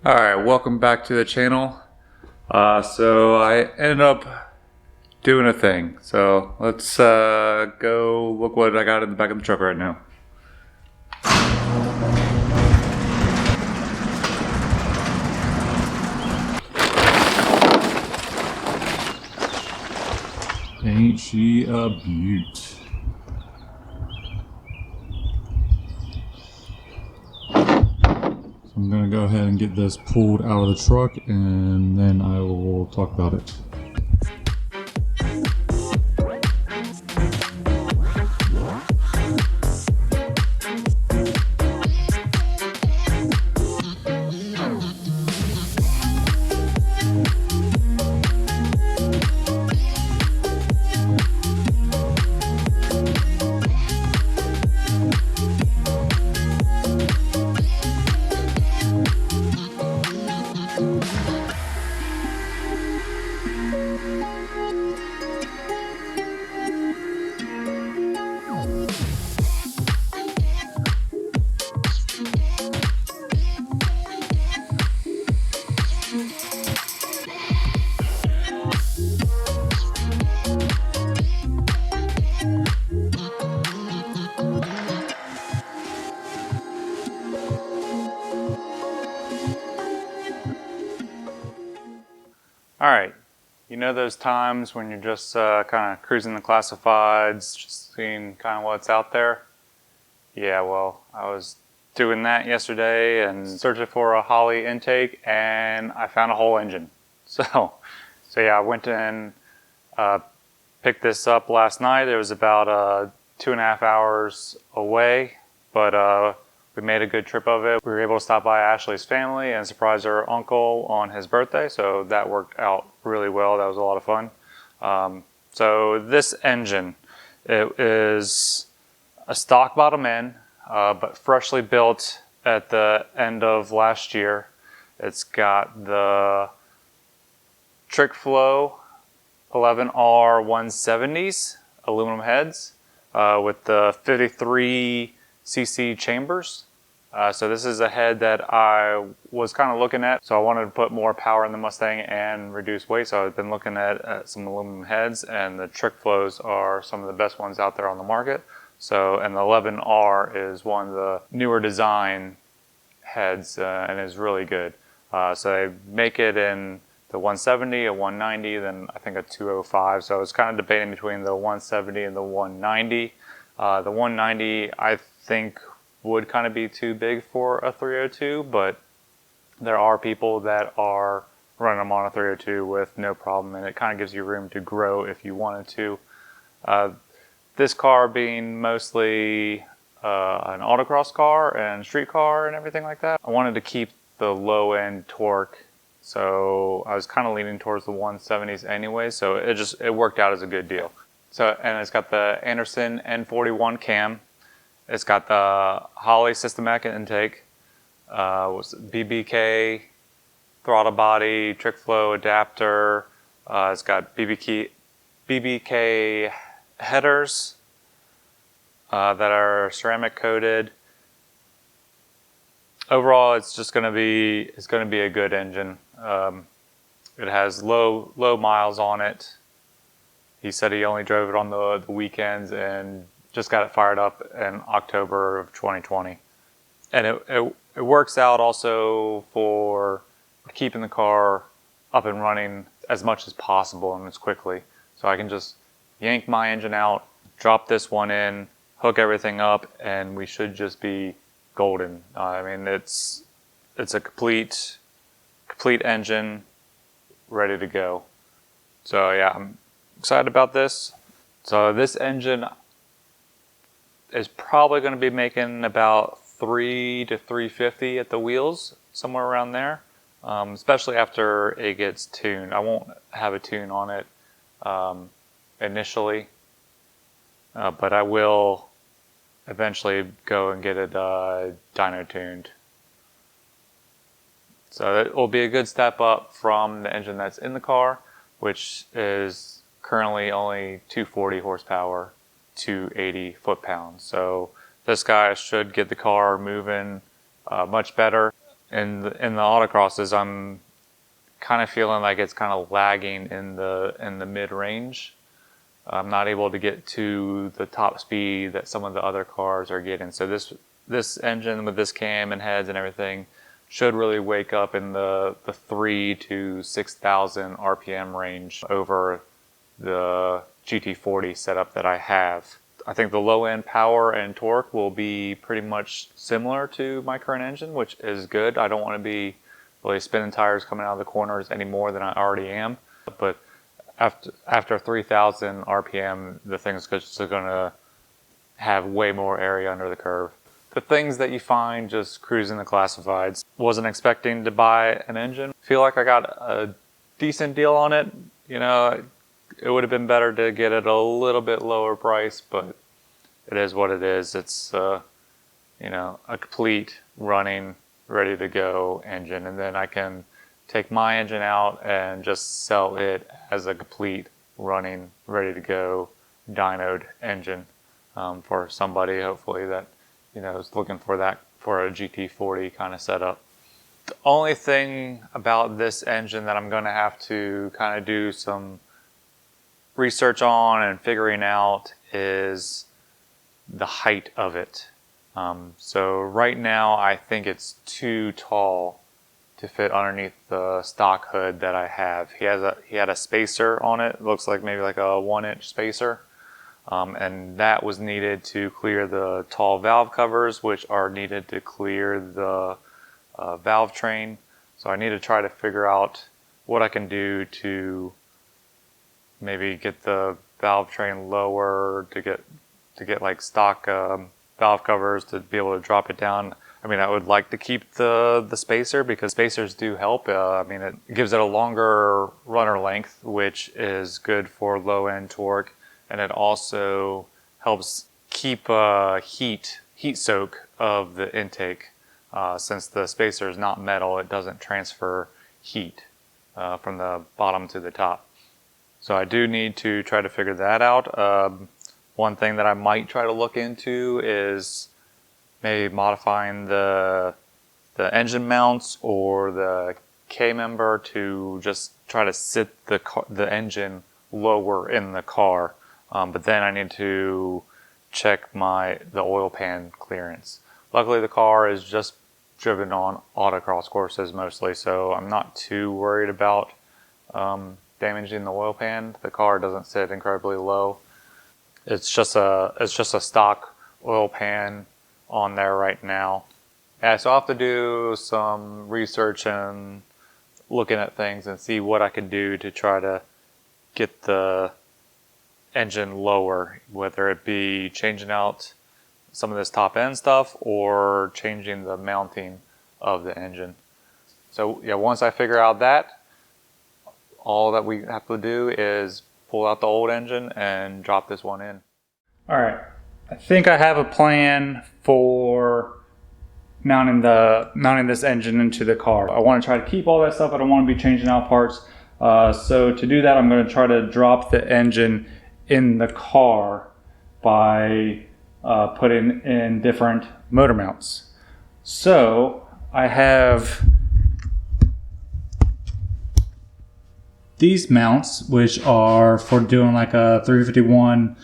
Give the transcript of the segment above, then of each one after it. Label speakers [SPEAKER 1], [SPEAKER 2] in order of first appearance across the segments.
[SPEAKER 1] Alright, welcome back to the channel. So I ended up doing a thing. So let's go look what I got in the back of the truck right now. Ain't she a beaut? I'm gonna go ahead and get this pulled out of the truck and then I will talk about it. Alright, you know those times when you're just kind of cruising the classifieds, just seeing kind of what's out there? Yeah, well, I was doing that yesterday and searching for a Holley intake, and I found a whole engine. So yeah, I went and picked this up last night. It was about 2.5 hours away, but we made a good trip of it. We were able to stop by Ashley's family and surprise her uncle on his birthday, so that worked out really well. That was a lot of fun. So this engine, it is a stock bottom end, but freshly built at the end of last year. It's got the Trick Flow 11R 170s aluminum heads with the 53cc chambers. So this is a head that I was kind of looking at. So I wanted to put more power in the Mustang and reduce weight. So I've been looking at some aluminum heads, and the Trick Flows are some of the best ones out there on the market. So, and the 11R is one of the newer design heads and is really good. So they make it in the 170, a 190, then I think a 205. So I was kind of debating between the 170 and the 190. The 190 I think would kind of be too big for a 302, but there are people that are running them on a 302 with no problem, and it kind of gives you room to grow if you wanted to. This car being mostly an autocross car and street car and everything like that, I wanted to keep the low end torque, so I was kind of leaning towards the 170s anyway, so it worked out as a good deal. So, and it's got the Anderson N41 cam. It's got the Holley SysteMax intake, BBK throttle body, Trick Flow adapter. It's got BBK headers that are ceramic coated. Overall, it's just going to be a good engine. It has low miles on it. He said he only drove it on the weekends and just got it fired up in October of 2020. And it works out also for keeping the car up and running as much as possible and as quickly. So I can just yank my engine out, drop this one in, hook everything up, and we should just be golden. I mean, it's a complete engine ready to go. So yeah, I'm excited about this. So this engine is probably going to be making about 3 to 350 at the wheels, somewhere around there, especially after it gets tuned. I won't have a tune on it initially, but I will eventually go and get it dyno tuned. So it will be a good step up from the engine that's in the car, which is currently only 240 horsepower, 280 foot-pounds. So this guy should get the car moving much better. in the autocrosses, I'm kind of feeling like it's kind of lagging in the mid-range. I'm not able to get to the top speed that some of the other cars are getting. So this engine with this cam and heads and everything should really wake up in the 3 to 6,000 RPM range over the GT40 setup that I have. I think the low end power and torque will be pretty much similar to my current engine, which is good. I don't want to be really spinning tires coming out of the corners any more than I already am. But after 3,000 RPM, the thing's just going to have way more area under the curve. The things that you find just cruising the classifieds. Wasn't expecting to buy an engine. Feel like I got a decent deal on it. You know, it would have been better to get it a little bit lower price, but it is what it is. It's you know, a complete running, ready to go engine, and then I can take my engine out and just sell it as a complete running, ready to go dynoed engine for somebody hopefully that, you know, is looking for that for a GT40 kind of setup. The only thing about this engine that I'm going to have to kind of do some research on and figuring out is the height of it. So right now I think it's too tall to fit underneath the stock hood that I have. He had a spacer on it. It looks like maybe like a 1-inch spacer. And that was needed to clear the tall valve covers, which are needed to clear the valve train. So I need to try to figure out what I can do to maybe get the valve train lower, to get like stock valve covers to be able to drop it down. I mean, I would like to keep the spacer because spacers do help. I mean, it gives it a longer runner length, which is good for low end torque. And it also helps keep heat soak of the intake. Since the spacer is not metal, it doesn't transfer heat from the bottom to the top. So I do need to try to figure that out. One thing that I might try to look into is maybe modifying the engine mounts or the K-member to just try to sit the engine lower in the car. But then I need to check the oil pan clearance. Luckily the car is just driven on autocross courses mostly, so I'm not too worried about damaging the oil pan. The car doesn't sit incredibly low. It's just a stock oil pan on there right now. Yeah, so I'll have to do some research and looking at things and see what I can do to try to get the engine lower, whether it be changing out some of this top end stuff or changing the mounting of the engine. So yeah, once I figure out that, all that we have to do is pull out the old engine and drop this one in. All right, I think I have a plan for mounting this engine into the car. I want to try to keep all that stuff. I don't want to be changing out parts. So to do that, I'm going to try to drop the engine in the car by putting in different motor mounts. So I have these mounts, which are for doing like a 351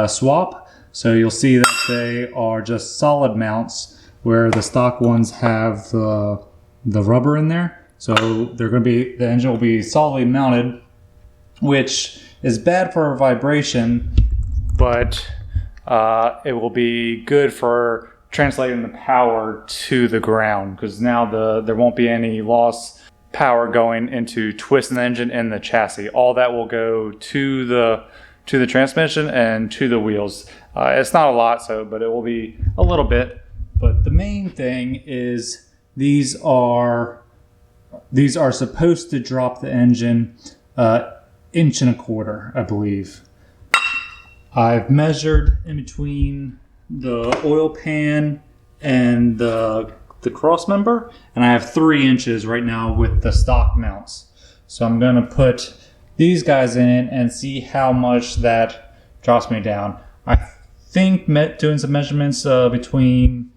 [SPEAKER 1] swap. So you'll see that they are just solid mounts, where the stock ones have the rubber in there. So they're going to be, the engine will be solidly mounted, which is bad for vibration, but it will be good for translating the power to the ground, because now there won't be any loss power going into twisting the engine and the chassis. All that will go to the transmission and to the wheels. It's not a lot, but it will be a little bit. But the main thing is these are supposed to drop the engine 1.25 inches, I believe. I've measured in between the oil pan and the cross member, and I have 3 inches right now with the stock mounts. So I'm going to put these guys in it and see how much that drops me down. I think doing some measurements between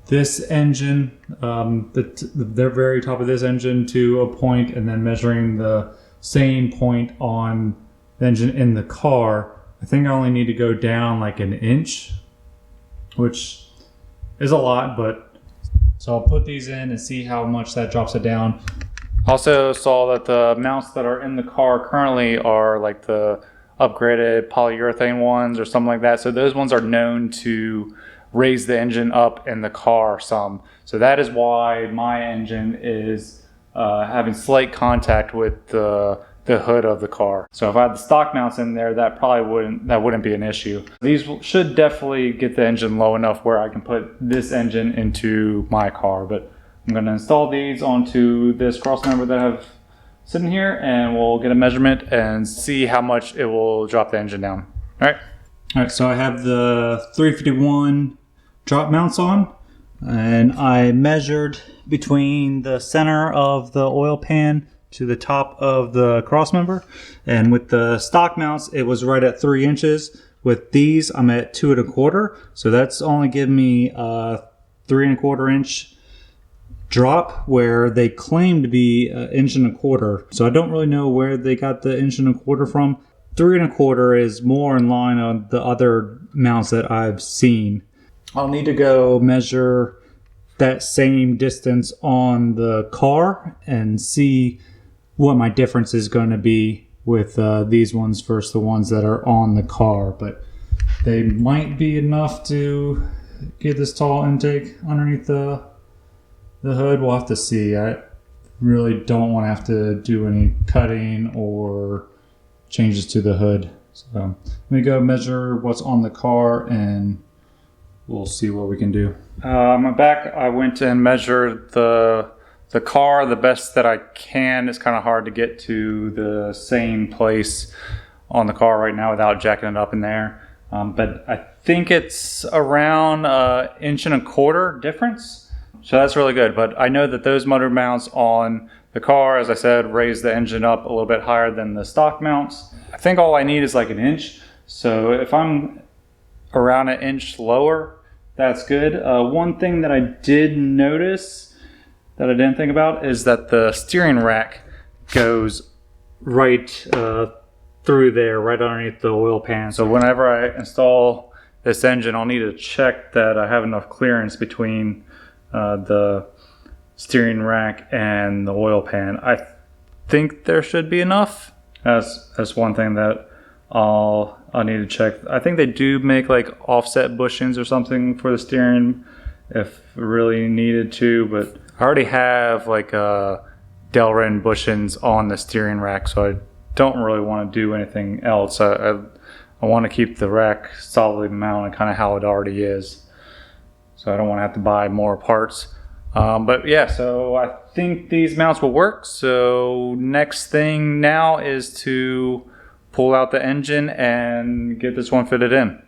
[SPEAKER 2] this engine, the very top of this engine to a point, and then measuring the same point on the engine in the car. I think I only need to go down like an inch, which is a lot, but so I'll put these in and see how much that drops it down. Also saw that the mounts that are in the car currently are like the upgraded polyurethane ones or something like that. So those ones are known to raise the engine up in the car some. So that is why my engine is having slight contact with the hood of the car. So if I had the stock mounts in there, that wouldn't be an issue. These should definitely get the engine low enough where I can put this engine into my car. But I'm going to install these onto this cross member that I have sitting here, and we'll get a measurement and see how much it will drop the engine down. All right, so I have the 351 drop mounts on, and I measured between the center of the oil pan to the top of the cross member, and with the stock mounts it was right at 3 inches. With these I'm at 2 1/4, so that's only giving me a 3 1/4 inch drop, where they claim to be 1 1/4 inch. So I don't really know where they got the 1 1/4 inch from. 3 1/4 is more in line on the other mounts that I've seen. I'll need to go measure that same distance on the car and see what my difference is going to be with these ones versus the ones that are on the car. But they might be enough to get this tall intake underneath the hood. We'll have to see. I really don't want to have to do any cutting or changes to the hood. So let me go measure what's on the car and we'll see what we can do. On my back, I went and measured the car the best that I can. It's kind of hard to get to the same place on the car right now without jacking it up in there. But I think it's around 1 1/4 inch difference. So that's really good. But I know that those motor mounts on the car, as I said, raise the engine up a little bit higher than the stock mounts. I think all I need is like 1 inch. So if I'm around 1 inch lower, that's good. One thing that I did notice that I didn't think about is that the steering rack goes right through there, right underneath the oil pan. So whenever I install this engine, I'll need to check that I have enough clearance between the steering rack and the oil pan. I think there should be enough. That's one thing that I'll need to check. I think they do make like offset bushings or something for the steering if really needed to, but I already have like Delrin bushings on the steering rack, so I don't really want to do anything else. I want to keep the rack solidly mounted kind of how it already is, so I don't want to have to buy more parts. But yeah, so I think these mounts will work. So next thing now is to pull out the engine and get this one fitted in.